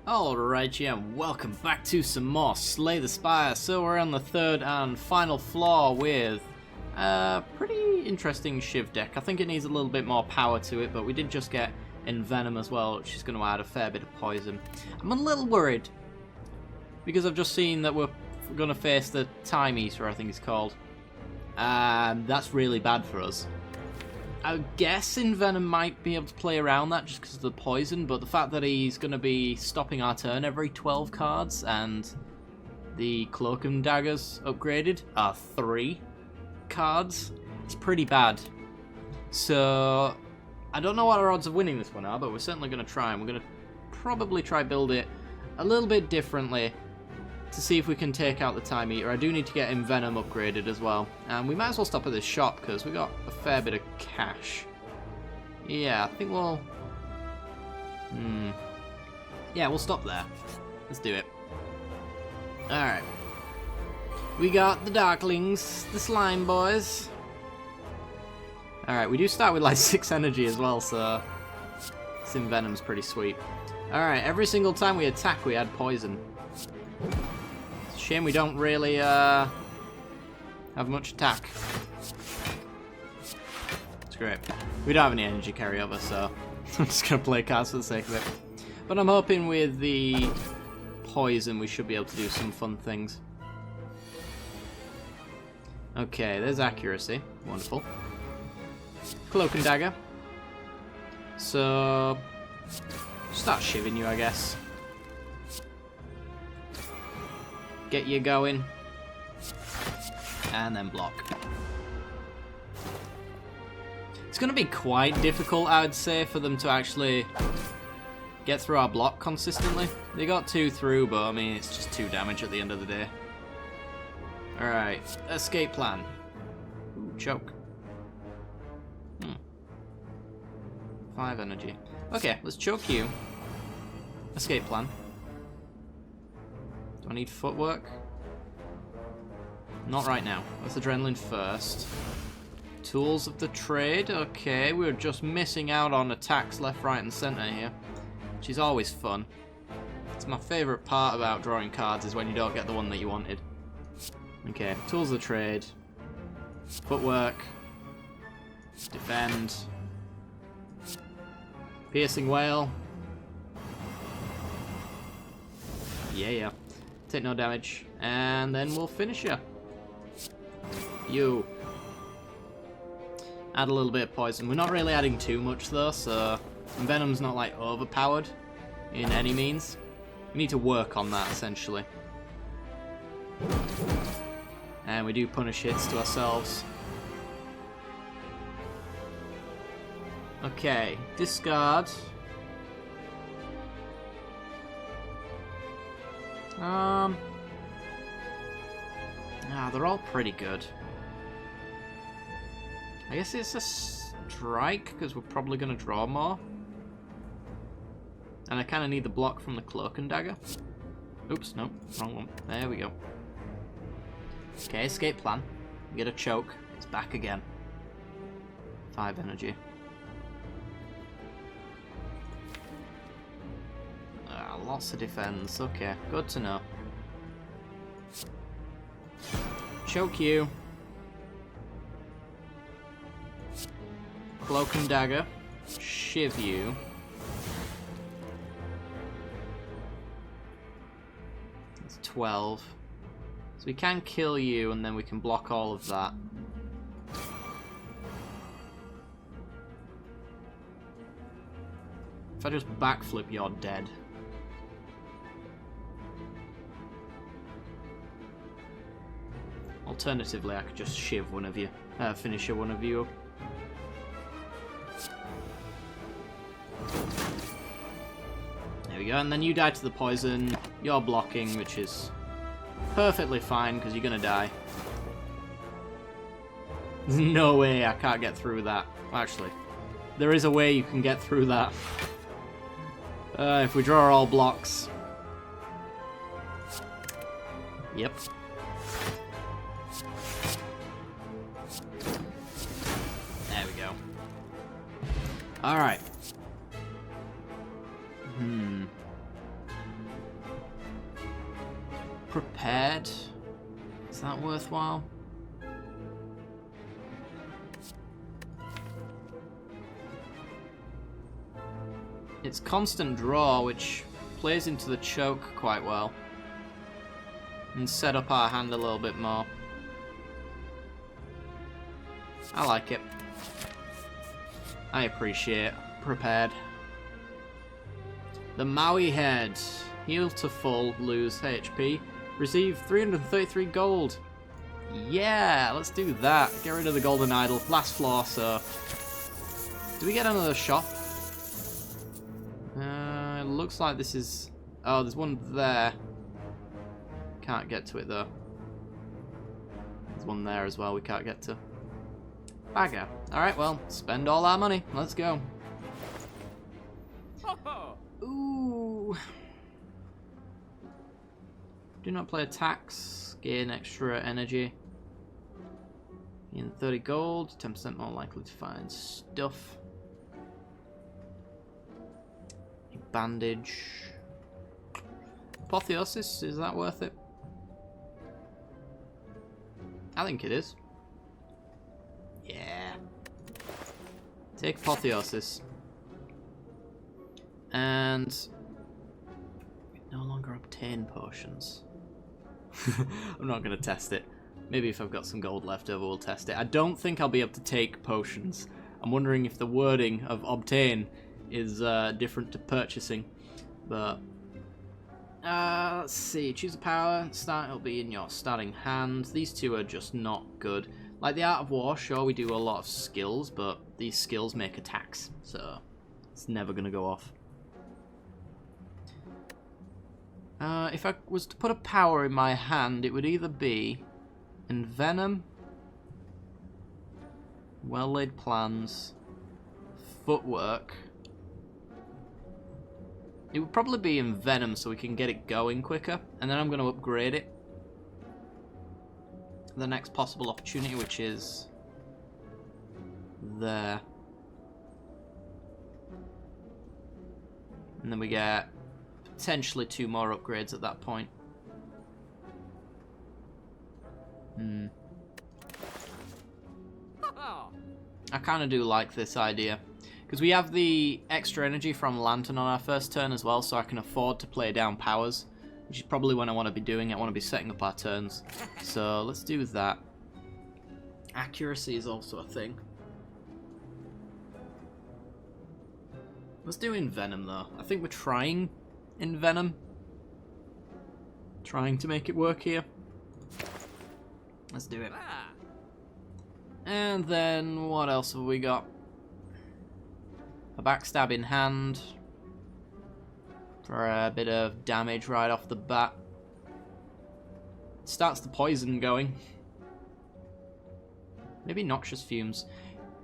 Alright, yeah, welcome back to some more Slay the Spire. So we're on the third and final floor with a pretty interesting Shiv deck. I think it needs a little bit more power to it, but we did just get Envenom as well, which is going to add a fair bit of poison. I'm a little worried, because I've just seen that we're going to face the Time Eater, I think it's called. That's really bad for us. I guess Envenom might be able to play around that just because of the poison, but the fact that he's going to be stopping our turn every 12 cards and the Cloak and Daggers upgraded are 3 cards, it's pretty bad. So I don't know what our odds of winning this one are, but we're certainly going to try, and we're going to probably try build it a little bit differently to see if we can take out the Time Eater. I do need to get Envenom upgraded as well. And we might as well stop at this shop because we got a fair bit of cash. Yeah, I think we'll... Yeah, we'll stop there. Let's do it. Alright. We got the Darklings, the Slime Boys. Alright, we do start with like 6 energy as well, so this Envenom's pretty sweet. Alright, every single time we attack we add poison. Shame we don't really have much attack. It's great. We don't have any energy carryover, so I'm just going to play cards for the sake of it. But I'm hoping with the poison we should be able to do some fun things. Okay, there's accuracy. Wonderful. Cloak and Dagger. So, start shivving you, I guess. Get you going, and then block. It's going to be quite difficult, I would say, for them to actually get through our block consistently. They got 2 through, but I mean, it's just 2 damage at the end of the day. Alright, escape plan. Ooh, choke. 5 energy. Okay, let's choke you. Escape plan. I need footwork? Not right now. Let's adrenaline first. Tools of the trade. Okay, we were just missing out on attacks left, right, and center here, which is always fun. It's my favorite part about drawing cards is when you don't get the one that you wanted. Okay, tools of the trade. Footwork. Defend. Piercing Wail. Yeah. Take no damage, and then we'll finish you. You. Add a little bit of poison. We're not really adding too much though, so Venom's not like overpowered in any means. We need to work on that essentially. And we do punish hits to ourselves. Okay, discard. They're all pretty good. I guess it's a strike, because we're probably going to draw more. And I kind of need the block from the Cloak and Dagger. Oops, no, wrong one. There we go. Okay, escape plan. Get a choke. It's back again. 5 energy. Lots of defense. Okay, good to know. Choke you. Cloak and Dagger. Shiv you. It's 12. So we can kill you and then we can block all of that. If I just backflip, you're dead. Alternatively, I could just shiv one of you, finish one of you up. There we go, and then you die to the poison. You're blocking, which is perfectly fine because you're gonna die. There's no way I can't get through that. Actually, there is a way you can get through that. If we draw all blocks. Yep. Alright. prepared. Is that worthwhile? It's constant draw, which plays into the choke quite well. And set up our hand a little bit more. I like it. I appreciate prepared. The Maui head. Heal to full, lose HP. Receive 333 gold. Yeah, let's do that. Get rid of the golden idol. Last floor, so... Do we get another shop? It looks like this is... Oh, there's one there. Can't get to it, though. There's one there as well we can't get to. Bagger. Alright, well, spend all our money. Let's go. Ooh. Do not play attacks. Gain extra energy. Gain 30 gold. 10% more likely to find stuff. Bandage. Apotheosis, is that worth it? I think it is. Yeah. Take Apotheosis. And we no longer obtain potions. I'm not going to test it. Maybe if I've got some gold left over, we'll test it. I don't think I'll be able to take potions. I'm wondering if the wording of obtain is different to purchasing. But let's see. Choose a power. Start. It'll be in your starting hand. These two are just not good. Like the Art of War, sure, we do a lot of skills, but these skills make attacks, so it's never going to go off. If I was to put a power in my hand, it would either be Envenom, Well-Laid Plans, Footwork. It would probably be Envenom so we can get it going quicker, and then I'm going to upgrade it. The next possible opportunity, which is there. And then we get potentially 2 more upgrades at that point. I kind of do like this idea. Because we have the extra energy from Lantern on our first turn as well, so I can afford to play down powers. Which is probably what I want to be doing. I want to be setting up our turns. So let's do that. Accuracy is also a thing. Let's do Envenom though. I think we're trying Envenom. Trying to make it work here. Let's do it. And then what else have we got? A backstab in hand. For a bit of damage right off the bat. Starts the poison going. Maybe Noxious Fumes.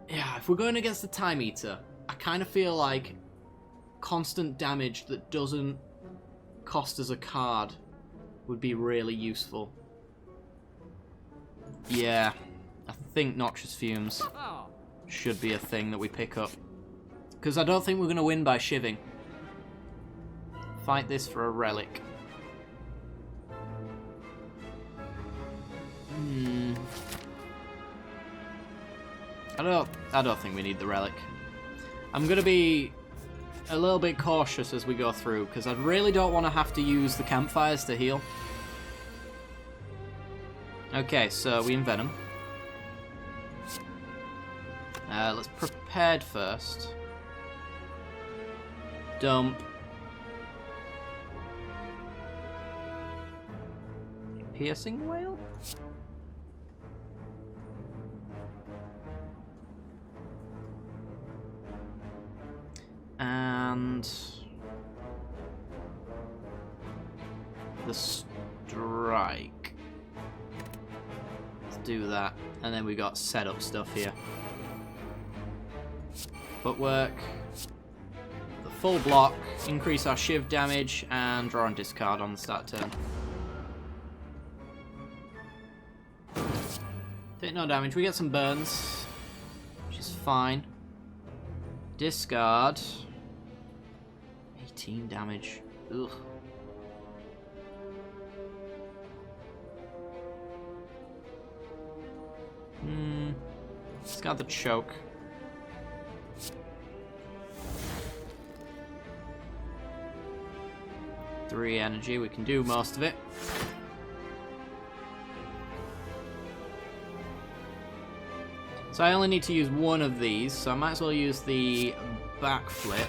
Yeah, if we're going against the Time Eater, I kind of feel like constant damage that doesn't cost us a card would be really useful. Yeah, I think Noxious Fumes should be a thing that we pick up. Because I don't think we're going to win by shiving. Fight this for a relic. I don't think we need the relic. I'm gonna be a little bit cautious as we go through because I really don't want to have to use the campfires to heal. Okay, so we Envenom. Let's prepared first. Dump. Piercing Whale? And the strike. Let's do that. And then we got setup stuff here. Footwork. The full block, increase our shiv damage, and draw and discard on the start turn. Take no damage. We get some burns, which is fine. Discard. 18 damage. Ugh. Discard the choke. Three energy, we can do most of it. So I only need to use one of these, so I might as well use the backflip.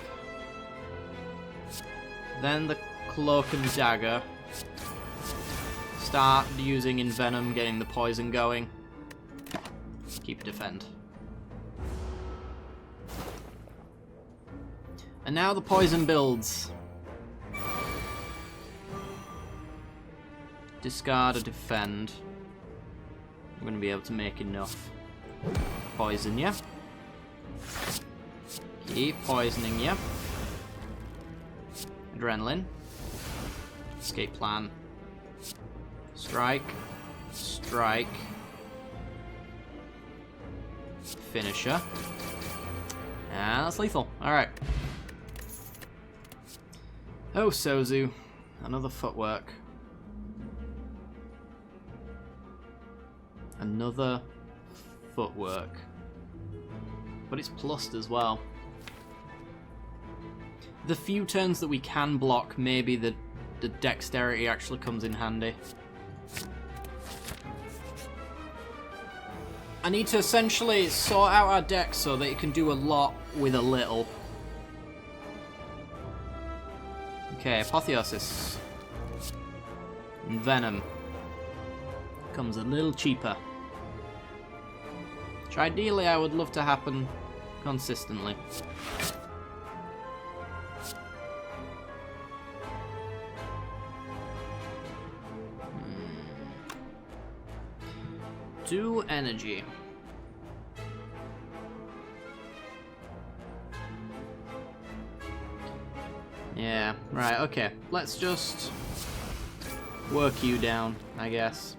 Then the cloak and dagger. Start using Envenom, getting the poison going. Keep defend. And now the poison builds. Discard or defend. I'm going to be able to make enough. Poison you. Keep poisoning you. Adrenaline. Escape plan. Strike. Strike. Finisher. And that's lethal. Alright. Oh, Sozu. Another footwork. Another footwork. But it's plussed as well. The few turns that we can block, maybe the dexterity actually comes in handy. I need to essentially sort out our deck so that it can do a lot with a little. Okay, Apotheosis. And Venom. Comes a little cheaper. Which ideally I would love to happen consistently. Two energy. Yeah, right, okay. Let's just work you down, I guess.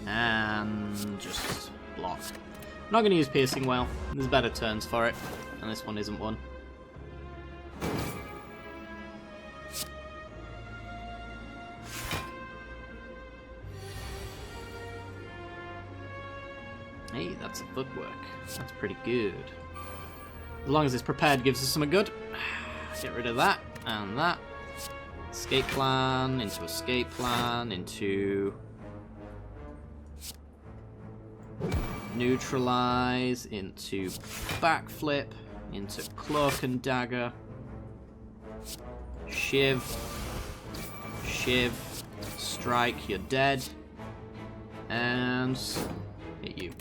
And just block. I'm not going to use Piercing Well. There's better turns for it, and this one isn't one. Hey, that's a footwork. That's pretty good. As long as it's prepared, gives us something good. Get rid of that and that. Escape plan into escape plan into neutralize into backflip into cloak and dagger. Shiv. Shiv. Strike. You're dead. And hit you.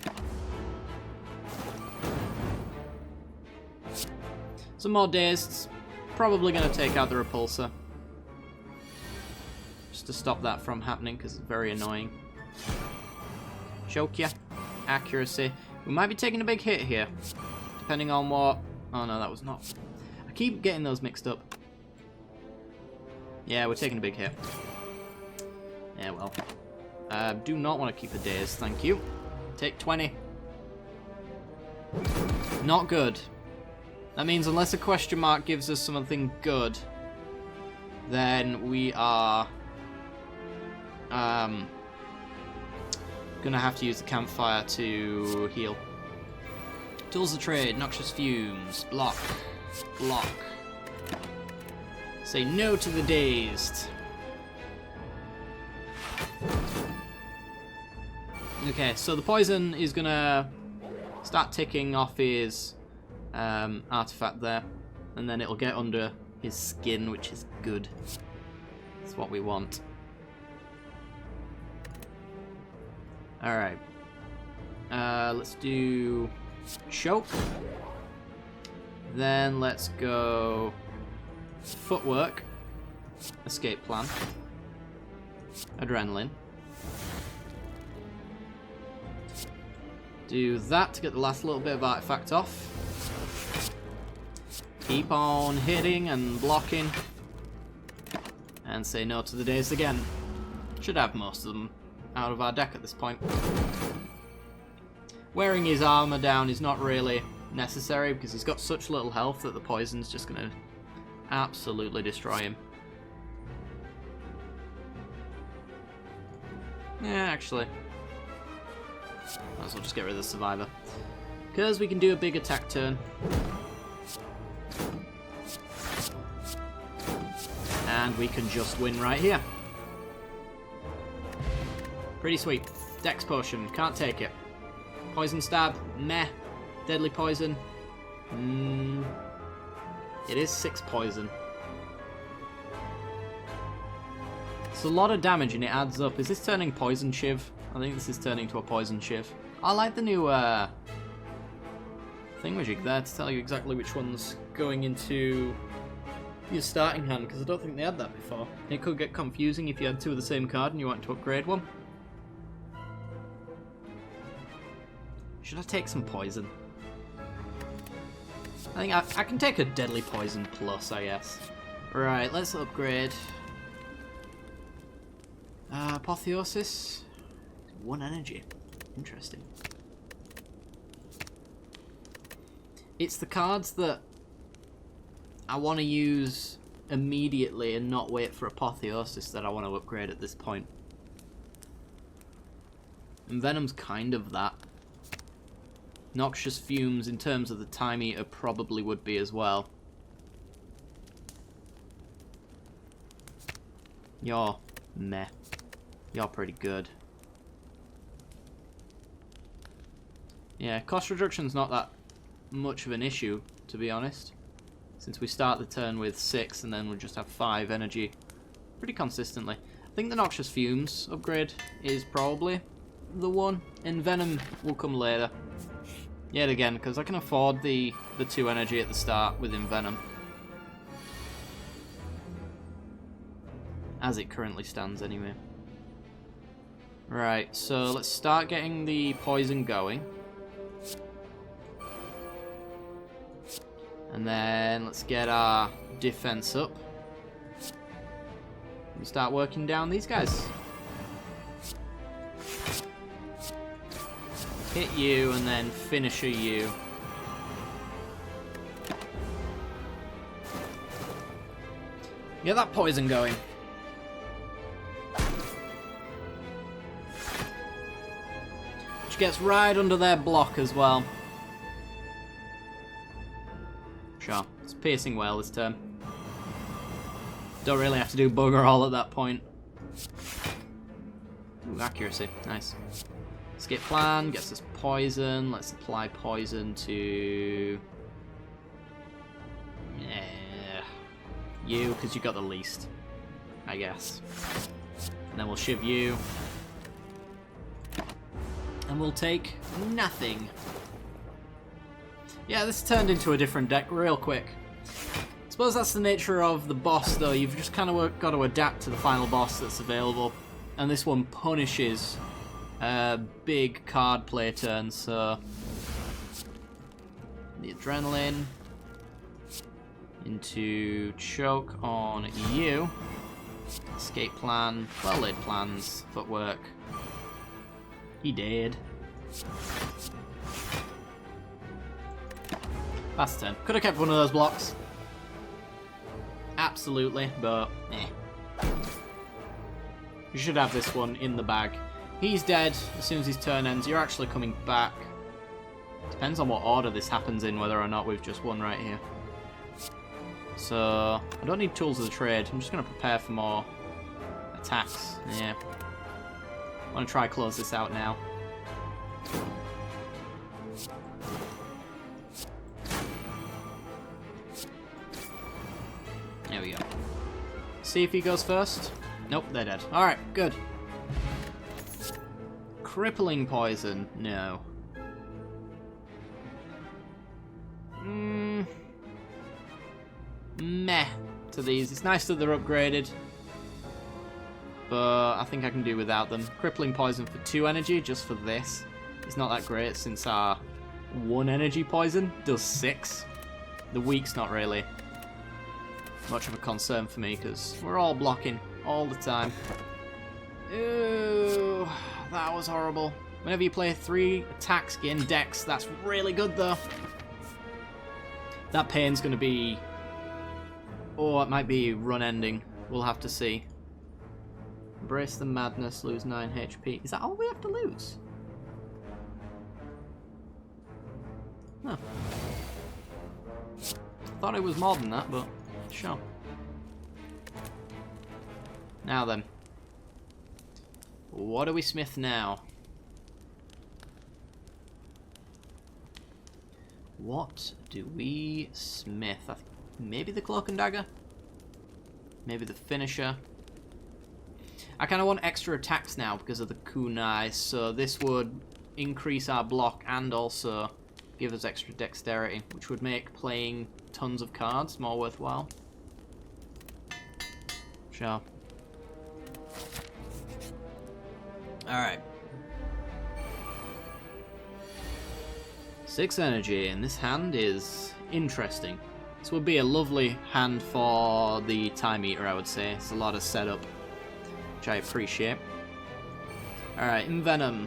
Some more dazed. Probably going to take out the repulsor. Just to stop that from happening because it's very annoying. Choke ya. Accuracy. We might be taking a big hit here. Depending on what... Oh no, that was not... I keep getting those mixed up. Yeah, we're taking a big hit. Yeah, well. Do not want to keep a daze, thank you. Take 20. Not good. That means unless a question mark gives us something good, then we are gonna have to use the campfire to heal. Tools of trade, noxious fumes, block, block. Say no to the dazed. Okay, so the poison is gonna start ticking off his artifact there, and then it'll get under his skin, which is good. That's what we want. Alright. Let's do choke. Then let's go footwork. Escape plan. Adrenaline. Do that to get the last little bit of artifact off. Keep on hitting and blocking. And say no to the daze again. Should have most of them out of our deck at this point. Wearing his armor down is not really necessary because he's got such little health that the poison's just going to absolutely destroy him. Yeah, actually. Might as well just get rid of the survivor. Because we can do a big attack turn. And we can just win right here. Pretty sweet. Dex potion, can't take it. Poison stab, meh. Deadly poison. It is 6 poison. It's a lot of damage and it adds up. Is this turning poison shiv? I think this is turning to a poison shiv. I like the new thingamajig there to tell you exactly which one's going into your starting hand, because I don't think they had that before. It could get confusing if you had 2 of the same card and you want to upgrade one. Should I take some poison? I think I can take a deadly poison plus, I guess. Right, let's upgrade. Apotheosis. 1 energy. Interesting. It's the cards that I want to use immediately and not wait for Apotheosis that I want to upgrade at this point. And Venom's kind of that. Noxious Fumes, in terms of the Time Eater, probably would be as well. You're meh. You're pretty good. Yeah, cost reduction's not that much of an issue, to be honest. Since we start the turn with 6 and then we just have 5 energy pretty consistently. I think the Noxious Fumes upgrade is probably the one, and Venom will come later. Yet again, because I can afford the 2 energy at the start within Venom. As it currently stands, anyway. Right, so let's start getting the poison going. And then let's get our defense up. And start working down these guys. Hit you and then finisher you. Get that poison going. Which gets right under their block as well. Sure, it's piercing well this turn. Don't really have to do bugger all at that point. Ooh, accuracy, nice. Skip plan, gets us poison. Let's apply poison to... yeah, you, because you got the least, I guess. And then we'll shiv you. And we'll take nothing. Yeah, this turned into a different deck real quick. I suppose that's the nature of the boss, though. You've just kind of got to adapt to the final boss that's available. And this one punishes big card play turns, so... the adrenaline into choke on you. Escape plan, well laid plans, footwork. He did. Last turn. Could have kept one of those blocks. Absolutely, but eh. You should have this one in the bag. He's dead as soon as his turn ends. You're actually coming back. Depends on what order this happens in, whether or not we've just won right here. So, I don't need tools of the trade. I'm just going to prepare for more attacks. Yeah. I want to try close this out now. There we go. See if he goes first. Nope, they're dead. Alright, good. Crippling poison. No. Meh to these. It's nice that they're upgraded, but I think I can do without them. Crippling poison for 2 energy just for this. It's not that great since our 1 energy poison does 6. The weak's not really much of a concern for me because we're all blocking all the time. Ooh, that was horrible. Whenever you play 3 attacks, gain dex, that's really good though. That pain's going to be... oh, it might be run ending. We'll have to see. Embrace the madness, lose 9 HP. Is that all we have to lose? Huh. Thought it was more than that, but sure. Now then. What do we smith now? What do we smith? Maybe the cloak and dagger? Maybe the finisher? I kind of want extra attacks now because of the kunai, so this would increase our block and also give us extra dexterity, which would make playing tons of cards more worthwhile. Sure. Alright. 6 energy, and this hand is interesting. This would be a lovely hand for the Time Eater, I would say. It's a lot of setup, which I appreciate. Alright, Envenom.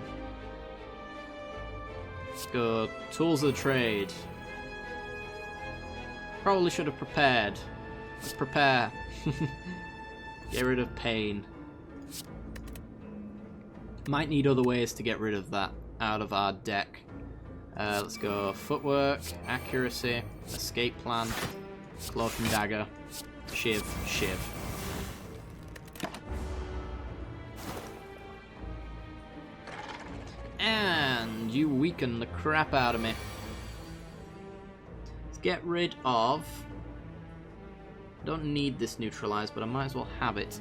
Let's go Tools of the Trade. Probably should have prepared. Let's prepare. Get rid of pain. Might need other ways to get rid of that out of our deck. Let's go Footwork, Accuracy, Escape Plan, Cloak and Dagger, Shiv, Shiv. And you weaken the crap out of me. Let's get rid of... I don't need this neutralize, but I might as well have it.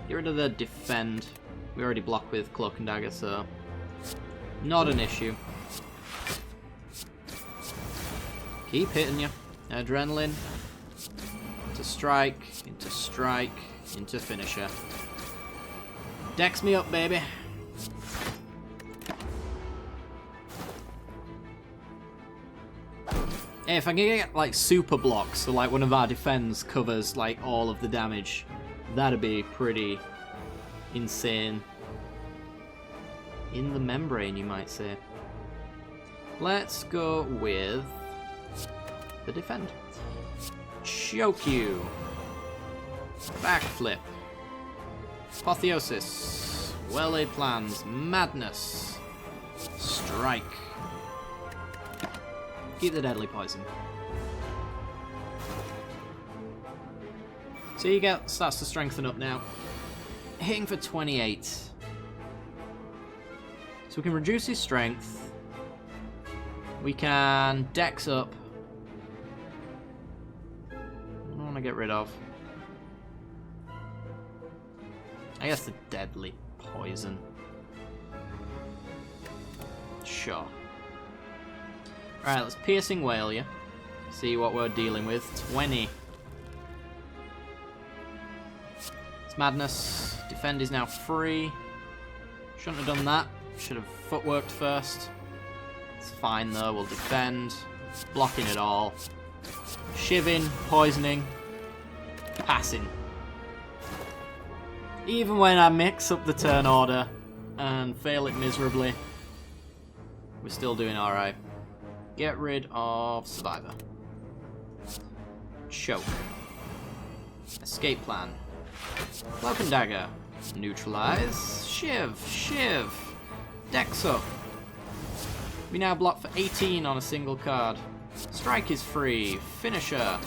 Get rid of the defend. We already block with Cloak and Dagger, so not an issue. Keep hitting you. Adrenaline. Into strike, into finisher. Dex me up, baby. Hey, if I can get like super blocks, so like one of our defense covers like all of the damage, that'd be pretty insane. In the membrane, you might say. Let's go with the defend. Choke you. Backflip. Apotheosis. Well-laid plans. Madness. Strike. Keep the deadly poison. So you get starts to strengthen up now. Hitting for 28. So we can reduce his strength. We can dex up. I want to get rid of. I guess the deadly poison. Sure. Alright, let's Piercing Wail you. See what we're dealing with. 20. It's madness. Defend is now free. Shouldn't have done that. Should have footworked first. It's fine though, we'll defend. Blocking it all. Shiving, poisoning, passing. Even when I mix up the turn order and fail it miserably, we're still doing alright. Get rid of Survivor. Choke. Escape Plan. Cloak and Dagger. Neutralize. Shiv. Shiv. Dex up. We now block for 18 on a single card. Strike is free. Finisher.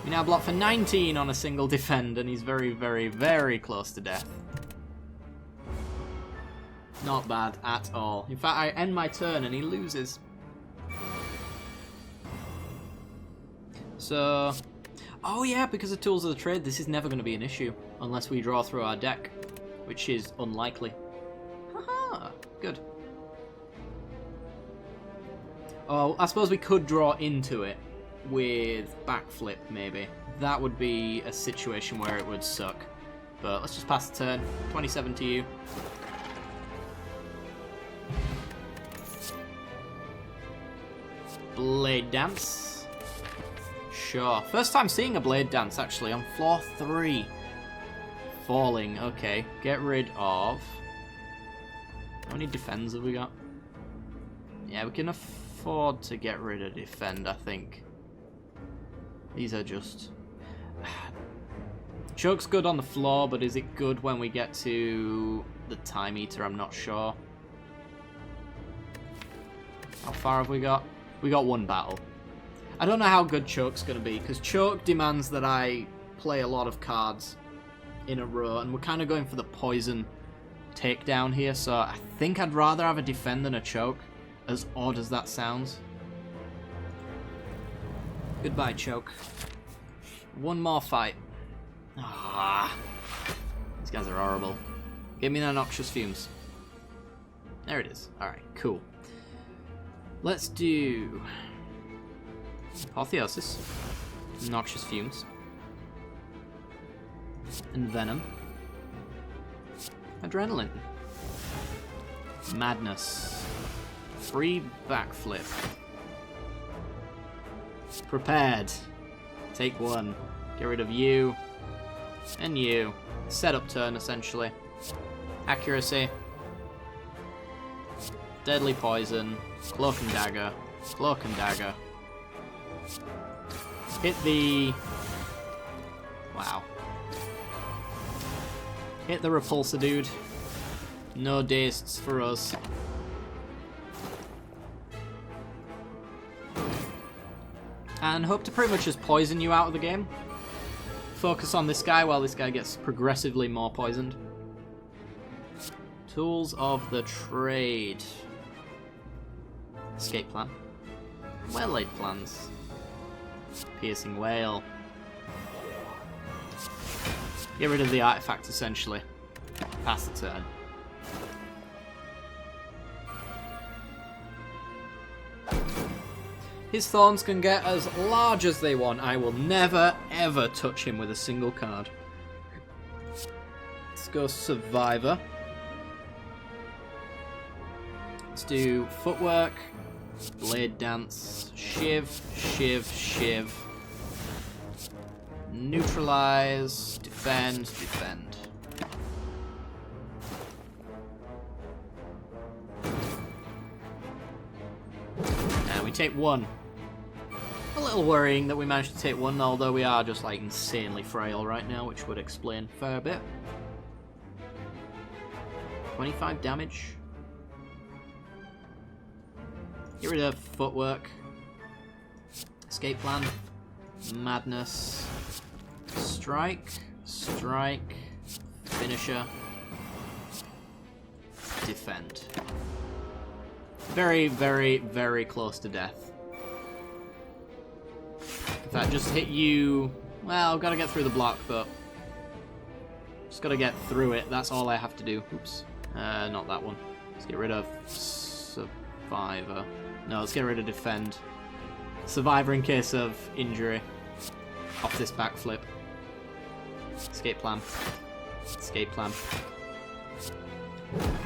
We now block for 19 on a single defend, and he's very, very, very close to death. Not bad at all. In fact, I end my turn and he loses. So... Oh yeah, because of Tools of the Trade, this is never going to be an issue. Unless we draw through our deck. Which is unlikely. Haha! Good. Oh, I suppose we could draw into it with Backflip, maybe. That would be a situation where it would suck. But let's just pass the turn. 27 to you. Blade Dance. Sure. First time seeing a Blade Dance, actually, on floor 3. Falling. Okay. Get rid of... How many defends have we got? Yeah, we can afford to get rid of defend, I think. These are just... Choke's good on the floor, but is it good when we get to the time eater? I'm not sure. How far have we got? We got one battle. I don't know how good Choke's going to be, because Choke demands that I play a lot of cards in a row, and we're kind of going for the poison takedown here, so I think I'd rather have a defend than a Choke, as odd as that sounds. Goodbye, Choke. One more fight. Ah, these guys are horrible. Give me the Noxious Fumes. There it is. Alright, cool. Let's do Apotheosis, Noxious Fumes, and Venom. Adrenaline. Madness. Free backflip. Prepared. Take one. Get rid of you. And you. Setup turn, essentially. Accuracy. Deadly Poison. Cloak and Dagger. Cloak and Dagger. Hit the... Wow. Hit the Repulsor, dude. No dazeds for us. And hope to pretty much just poison you out of the game. Focus on this guy while this guy gets progressively more poisoned. Tools of the trade. Escape plan. Well-laid plans. Piercing Wail. Get rid of the artifact, essentially. Pass the turn. His thorns can get as large as they want. I will never, ever touch him with a single card. Let's go Survivor. Let's do Footwork, Blade Dance, Shiv, Shiv, Shiv. Neutralize, Defend, Defend. And we take one. A little worrying that we managed to take one, although we are just like insanely frail right now, which would explain a fair bit. 25 damage. Get rid of Footwork. Escape plan. Madness. Strike. Strike. Finisher. Defend. Very, very, very close to death. In fact, just hit you... Well, I've got to get through the block, but... Just got to get through it. That's all I have to do. Oops. Not that one. Let's get rid of Survivor. No, let's get rid of Defend. Survivor in case of injury. Off this backflip. Escape plan. Escape plan.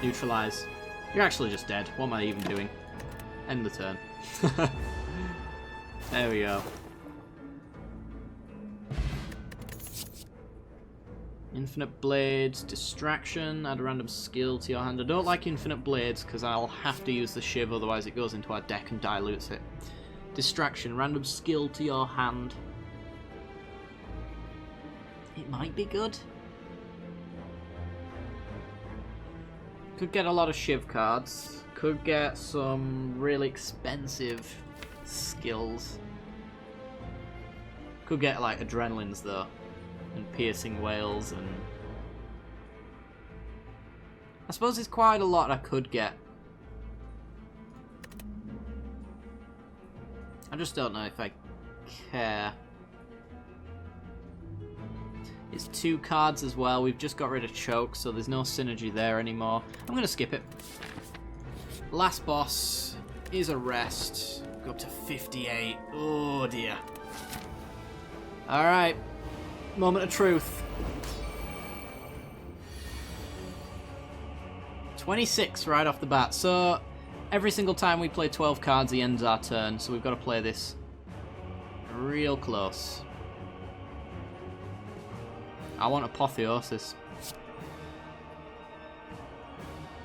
Neutralize. You're actually just dead. What am I even doing? End the turn. There we go. Infinite Blades, Distraction, add a random skill to your hand. I don't like Infinite Blades because I'll have to use the Shiv, otherwise it goes into our deck and dilutes it. Distraction, random skill to your hand. It might be good. Could get a lot of Shiv cards. Could get some really expensive skills. Could get like Adrenalines though. And Piercing Wails, and I suppose it's quite a lot I could get. I just don't know if I care. It's 2 cards as well. We've just got rid of Choke, so there's no synergy there anymore. I'm going to skip it. Last boss is a rest. Go up to 58. Oh dear. Alright. Moment of truth. 26 right off the bat. So every single time we play 12 cards, he ends our turn. So we've got to play this real close. I want Apotheosis.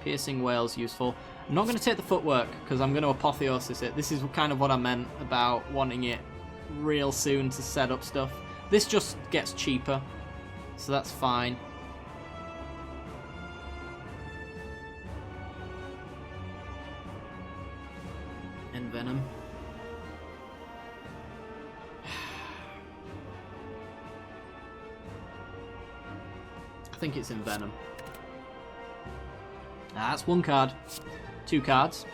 Piercing Wail's useful. I'm not going to take the Footwork because I'm going to Apotheosis it. This is kind of what I meant about wanting it real soon to set up stuff. This just gets cheaper, So that's fine. Envenom. I think it's Envenom. That's one card. 2 cards.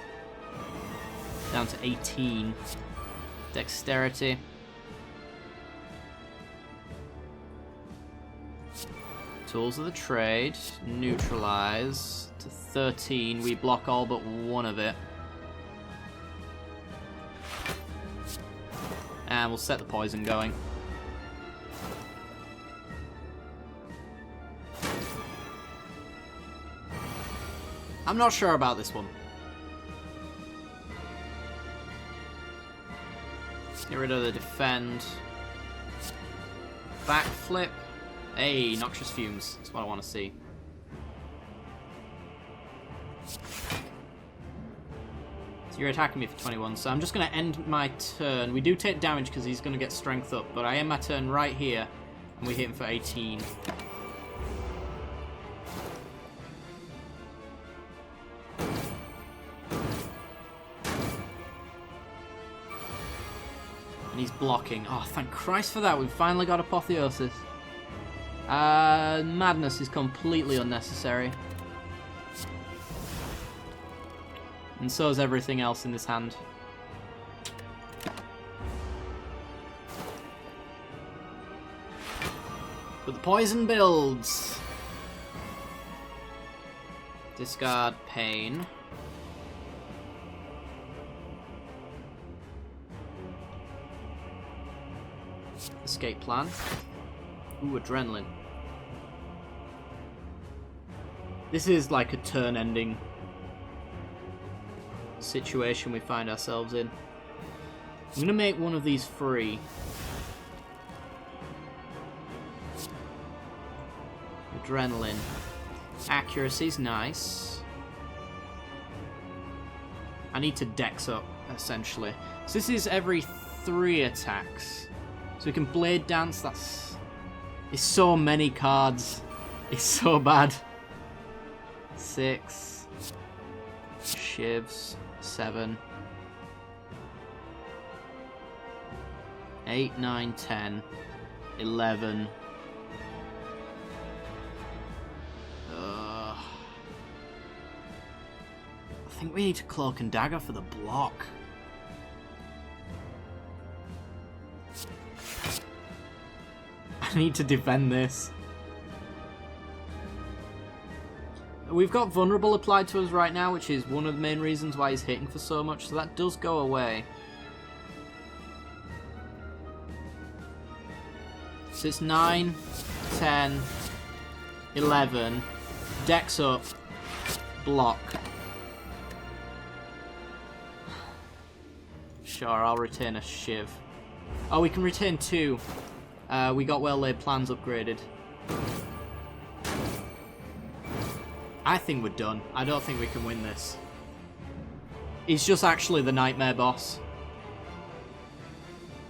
Down to 18. Dexterity. Tools of the trade. Neutralize. To 13. We block all but one of it. And we'll set the poison going. I'm not sure about this one. Get rid of the defend. Backflip. Hey, noxious fumes. That's what I want to see. So you're attacking me for 21, so I'm just going to end my turn. We do take damage because he's going to get strength up, but I end my turn right here, and we hit him for 18. And he's blocking. Oh, thank Christ for that. We've finally got Apotheosis. Madness is completely unnecessary. And so is everything else in this hand. But the poison builds. Discard Pain. Escape plan. Ooh, Adrenaline. This is like a turn-ending situation we find ourselves in. I'm going to make one of these free. Adrenaline. Accuracy's nice. I need to dex up, essentially. So this is every 3 attacks. So we can Blade Dance. It's so many cards. It's so bad. 6. Shivs. 7. 8, 9, 10. 11. I think we need to Cloak and Dagger for the block. I need to defend this. We've got Vulnerable applied to us right now, which is one of the main reasons why he's hitting for so much, so that does go away. So it's 9, 10, 11, Dex up, block. Sure, I'll retain a Shiv. Oh, we can retain 2. We got Well Laid Plans upgraded. I think we're done. I don't think we can win this. He's just actually the Nightmare boss.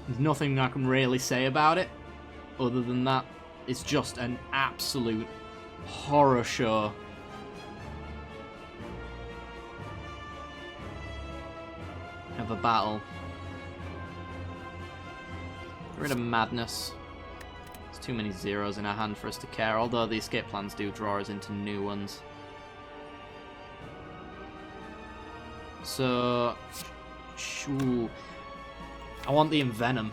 There's nothing I can really say about it. Other than that, it's just an absolute horror show. Of a battle. Get rid of Madness. There's too many zeros in our hand for us to care, although the escape plans do draw us into new ones. So, ooh, I want the Envenom.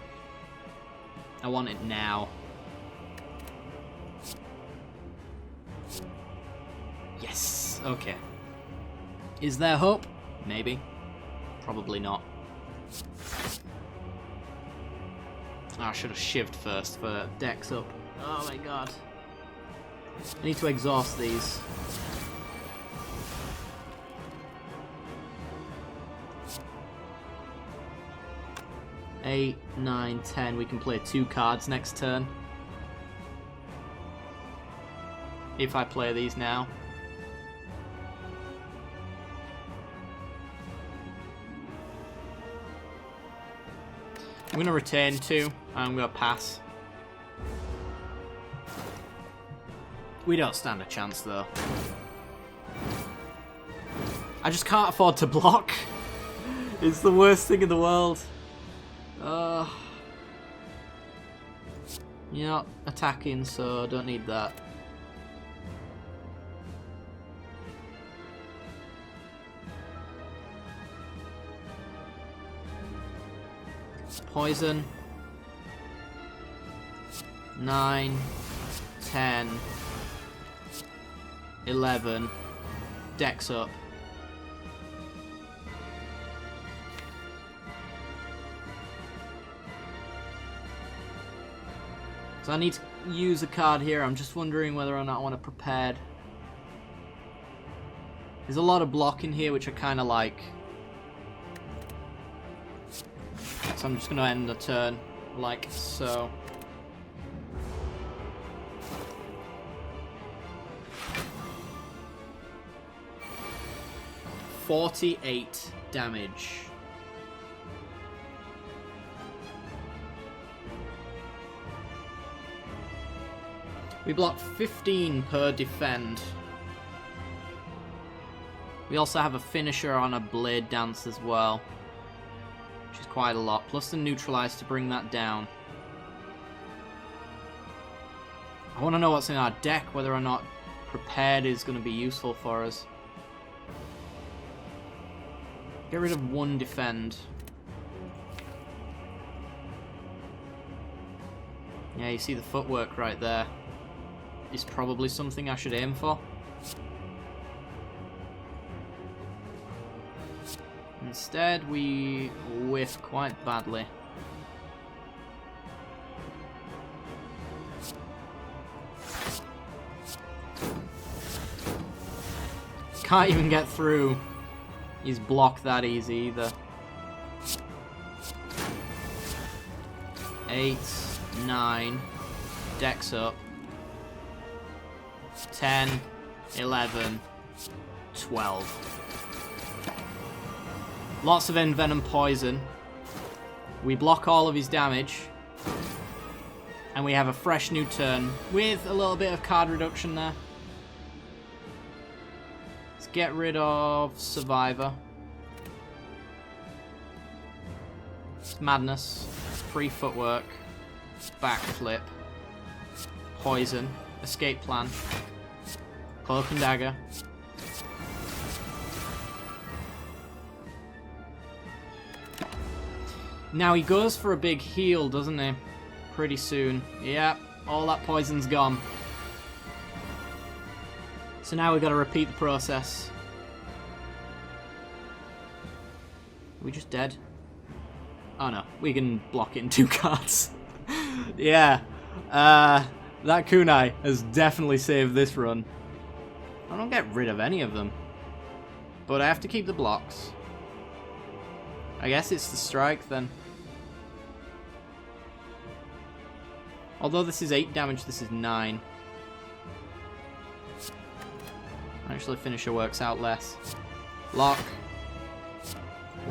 I want it now. Yes, okay. Is there hope? Maybe. Probably not. Oh, I should have shivved first for Dex up. Oh my god. I need to exhaust these. Eight, 9, 10. We can play 2 cards next turn. If I play these now. I'm going to retain 2. I'm going to pass. We don't stand a chance, though. I just can't afford to block. It's the worst thing in the world. You're not attacking, so I don't need that. Poison. 9, 10, 11. Dex up. So I need to use a card here. I'm just wondering whether or not I want to prepared. There's a lot of block in here, which I kind of like. So I'm just going to end the turn like so. $48 damage. We block 15 per defend. We also have a finisher on a blade dance as well, which is quite a lot, plus the neutralize to bring that down. I want to know what's in our deck, whether or not prepared is going to be useful for us. Get rid of 1 defend. Yeah, you see the footwork right there. Is probably something I should aim for. Instead, we whiff quite badly. Can't even get through his block that easy either. 8, 9, Dex up. 10, 11, 12. Lots of Envenom Poison. We block all of his damage. And we have a fresh new turn with a little bit of card reduction there. Let's get rid of Survivor. Madness. Free footwork. Backflip. Poison. Escape plan. Cloak and Dagger. Now he goes for a big heal, doesn't he? Pretty soon. Yep, all that poison's gone. So now we've got to repeat the process. Are we just dead? Oh no, we can block it in 2 cards. Yeah. That kunai has definitely saved this run. I don't get rid of any of them. But I have to keep the blocks. I guess it's the strike then. Although this is 8 damage, this is 9. Actually, finisher works out less. Lock.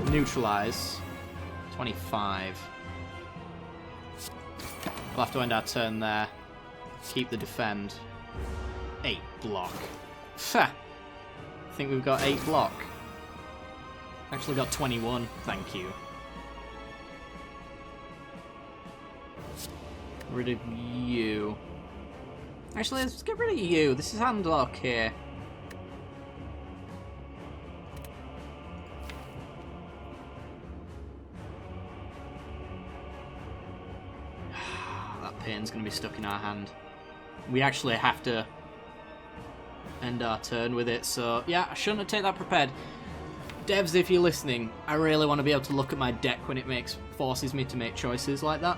Neutralize. 25. We'll have to end our turn there. Keep the defend. 8 block. I think we've got 8 block. Actually got 21, thank you. Rid of you. Actually, let's get rid of you. This is handlock here. That pain's going to be stuck in our hand. We actually have to end our turn with it, so yeah, I shouldn't have taken that prepared. Devs, if you're listening, I really want to be able to look at my deck when it forces me to make choices like that.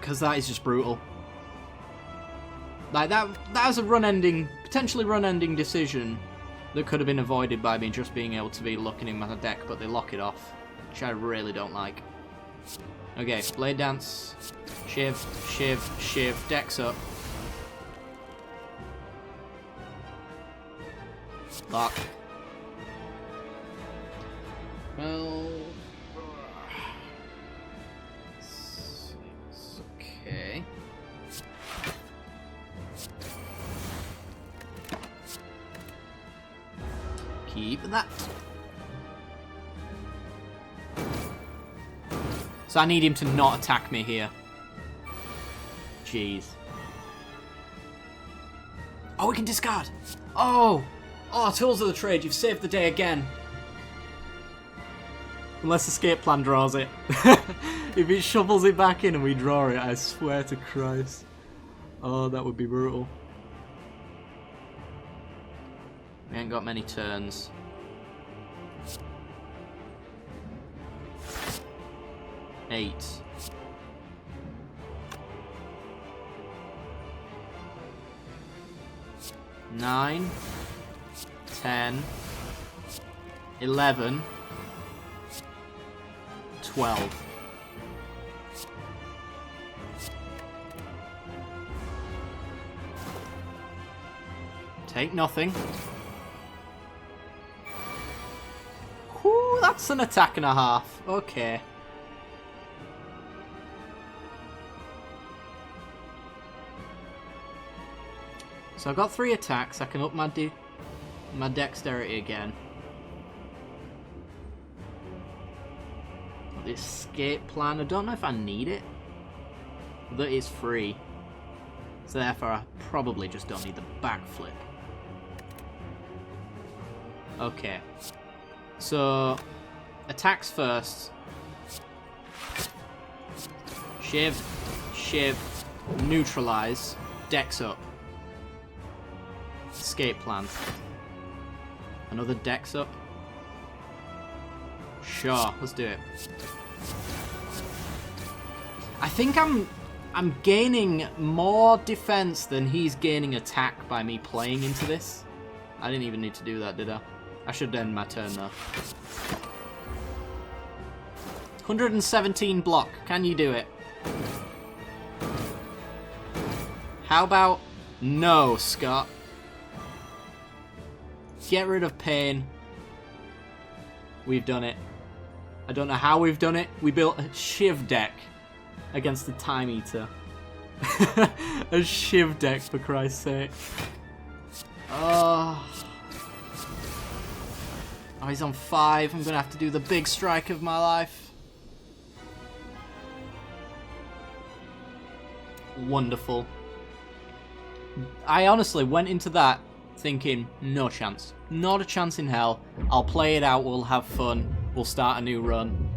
Because that is just brutal. Like, that was a potentially run-ending decision that could have been avoided by me just being able to be looking in my deck, but they lock it off, which I really don't like. Okay, Blade Dance, Shiv, Shiv, Shiv, Dex up. Lock. Well... okay. keep that. So I need him to not attack me here. Jeez. Oh, we can discard. Oh. Oh, Tools of the Trade, you've saved the day again. Unless Escape Plan draws it. If it shovels it back in and we draw it, I swear to Christ. Oh, that would be brutal. We ain't got many turns. Eight. 9, 10, 11, 12. Take nothing. Whew, that's an attack and a half. Okay. So I've got 3 attacks. I can up my dexterity again. The escape plan. I don't know if I need it. That is free. So therefore I probably just don't need the backflip. Okay. So attacks first. Shiv, neutralize, dex up. Escape plan. Another dex up. Sure, let's do it. I think I'm gaining more defense than he's gaining attack by me playing into this. I didn't even need to do that, did I? I should end my turn though. 117 block. Can you do it? How about no, Scott? Get rid of pain. We've done it. I don't know how we've done it. We built a Shiv deck against the Time Eater. A Shiv deck, for Christ's sake. Oh, he's on 5. I'm going to have to do the big strike of my life. Wonderful. I honestly went into that thinking, no chance. Not a chance in hell. I'll play it out, we'll have fun, we'll start a new run.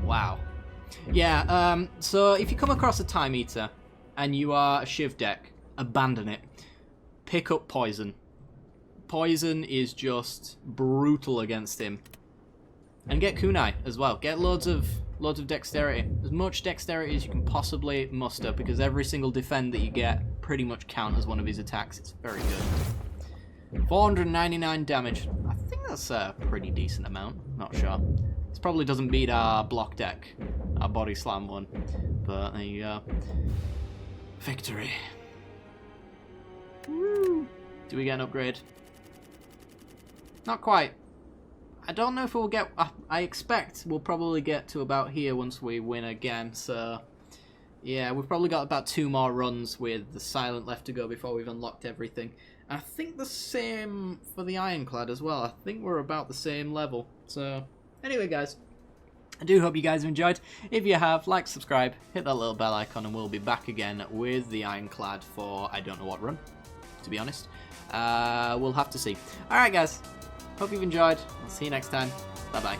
Wow. Yeah, so if you come across a Time Eater and you are a Shiv deck, abandon it. Pick up Poison. Poison is just brutal against him. And get Kunai as well. Get loads of dexterity. As much dexterity as you can possibly muster, because every single defend that you get pretty much count as one of his attacks. It's very good. 499 damage. I think that's a pretty decent amount. Not sure. This probably doesn't beat our block deck, our body slam one. But there you go. Victory. Woo. Do we get an upgrade? Not quite. I don't know if we'll get... I expect we'll probably get to about here once we win again, so... Yeah, we've probably got about 2 more runs with the Silent left to go before we've unlocked everything. I think the same for the Ironclad as well. I think we're about the same level. So, anyway guys, I do hope you guys have enjoyed. If you have, like, subscribe, hit that little bell icon, and we'll be back again with the Ironclad for I don't know what run, to be honest. We'll have to see. Alright guys, hope you've enjoyed. I'll see you next time. Bye bye.